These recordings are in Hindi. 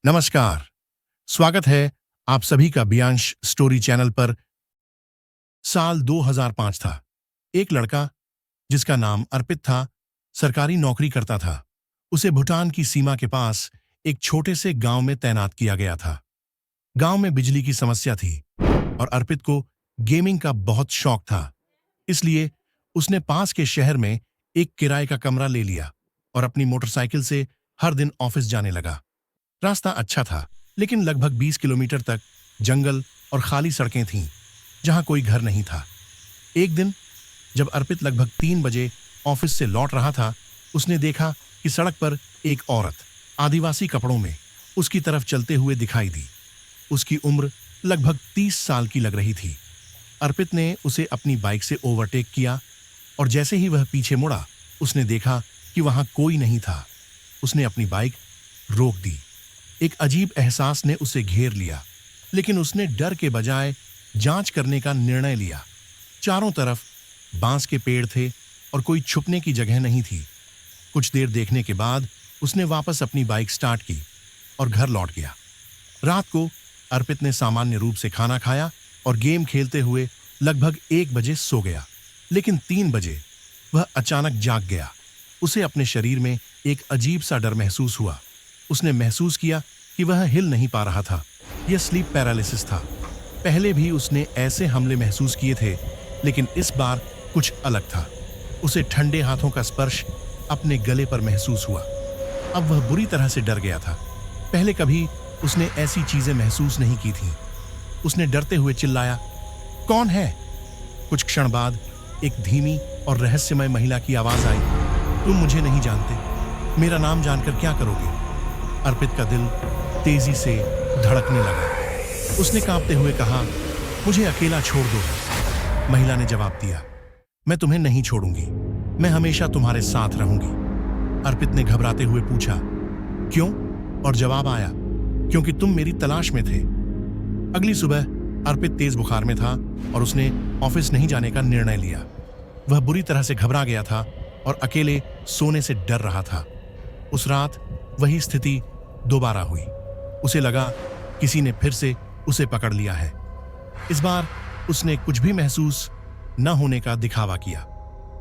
नमस्कार। स्वागत है आप सभी का बियांश स्टोरी चैनल पर। साल 2005 था। एक लड़का जिसका नाम अर्पित था सरकारी नौकरी करता था। उसे भूटान की सीमा के पास एक छोटे से गांव में तैनात किया गया था। गांव में बिजली की समस्या थी और अर्पित को गेमिंग का बहुत शौक था। इसलिए उसने पास के शहर में एक किराए का कमरा ले लिया और अपनी मोटरसाइकिल से हर दिन ऑफिस जाने लगा। रास्ता अच्छा था, लेकिन लगभग 20 किलोमीटर तक जंगल और खाली सड़कें थीं, जहां कोई घर नहीं था। एक दिन जब अर्पित लगभग 3 बजे ऑफिस से लौट रहा था, उसने देखा कि सड़क पर एक औरत आदिवासी कपड़ों में उसकी तरफ चलते हुए दिखाई दी। उसकी उम्र लगभग 30 साल की लग रही थी। अर्पित ने उसे अपनी बाइक से ओवरटेक किया और जैसे ही वह पीछे मुड़ा, उसने देखा कि वहां कोई नहीं था। उसने अपनी बाइक रोक दी। एक अजीब एहसास ने उसे घेर लिया, लेकिन उसने डर के बजाय जांच करने का निर्णय लिया। चारों तरफ बांस के पेड़ थे और कोई छुपने की जगह नहीं थी। कुछ देर देखने के बाद उसने वापस अपनी बाइक स्टार्ट की और घर लौट गया। रात को अर्पित ने सामान्य रूप से खाना खाया और गेम खेलते हुए लगभग 1 बजे सो गया। लेकिन 3 बजे वह अचानक जाग गया। उसे अपने शरीर में एक अजीब सा डर महसूस हुआ। उसने महसूस किया कि वह हिल नहीं पा रहा था। यह स्लीप पैरालिसिस था। पहले भी उसने ऐसे हमले महसूस किए थे, लेकिन इस बार कुछ अलग था। उसे ठंडे हाथों का स्पर्श अपने गले पर महसूस हुआ। अब वह बुरी तरह से डर गया था। पहले कभी उसने ऐसी चीजें महसूस नहीं की थीं। उसने डरते हुए चिल्लाया, "कौन है?" कुछ क्षण बाद एक धीमी और रहस्यमय महिला की आवाज आई, "तुम मुझे नहीं जानते। मेरा नाम जानकर क्या करोगे?" अर्पित का दिल तेजी से धड़कने लगा। उसने कांपते हुए कहा, "मुझे अकेला छोड़ दो।" महिला ने जवाब दिया, "मैं तुम्हें नहीं छोड़ूंगी। मैं हमेशा तुम्हारे साथ रहूंगी।" अर्पित ने घबराते हुए पूछा, "क्यों?" और जवाब आया, "क्योंकि तुम मेरी तलाश में थे।" अगली सुबह अर्पित तेज बुखार में था और उसने ऑफिस नहीं जाने का निर्णय लिया। वह बुरी तरह से घबरा गया था और अकेले सोने से डर रहा था। उस रात वही स्थिति दोबारा हुई। उसे लगा किसी ने फिर से उसे पकड़ लिया है। इस बार उसने कुछ भी महसूस न होने का दिखावा किया।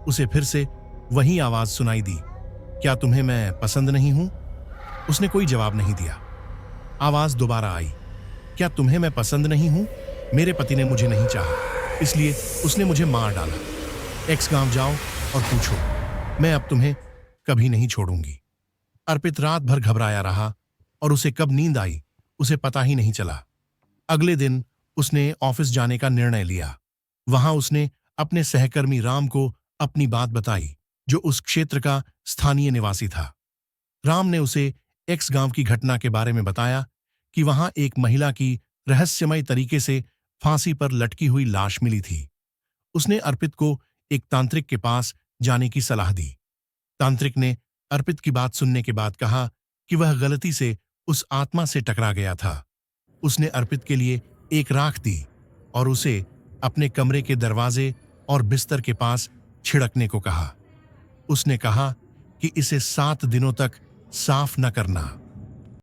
उसे फिर से वही आवाज सुनाई दी, "क्या तुम्हें मैं पसंद नहीं हूं?" उसने कोई जवाब नहीं दिया। आवाज दोबारा आई, "क्या तुम्हें मैं पसंद नहीं हूं? मेरे पति ने मुझे नहीं चाहा, इसलिए उसने मुझे मार डाला। एक्स गांव जाओ और पूछो, मैं अब तुम्हें कभी नहीं छोड़ूंगी।" अर्पित रात भर घबराया रहा और उसे कब नींद आई उसे पता ही नहीं चला। अगले दिन उसने ऑफिस जाने का निर्णय लिया। वहां उसने अपने सहकर्मी राम को अपनी बात बताई, जो उस क्षेत्र का स्थानीय निवासी था। राम ने उसे एक्स गांव की घटना के बारे में बताया कि वहां एक महिला की रहस्यमय तरीके से फांसी पर लटकी हुई लाश मिली थी। उसने अर्पित को एक तांत्रिक के पास जाने की सलाह दी। तांत्रिक ने अर्पित की बात सुनने के बाद कहा कि वह गलती से उस आत्मा से टकरा गया था। उसने अर्पित के लिए एक राख दी और उसे अपने कमरे के दरवाजे और बिस्तर के पास छिड़कने को कहा। उसने कहा कि इसे 7 दिनों तक साफ न करना।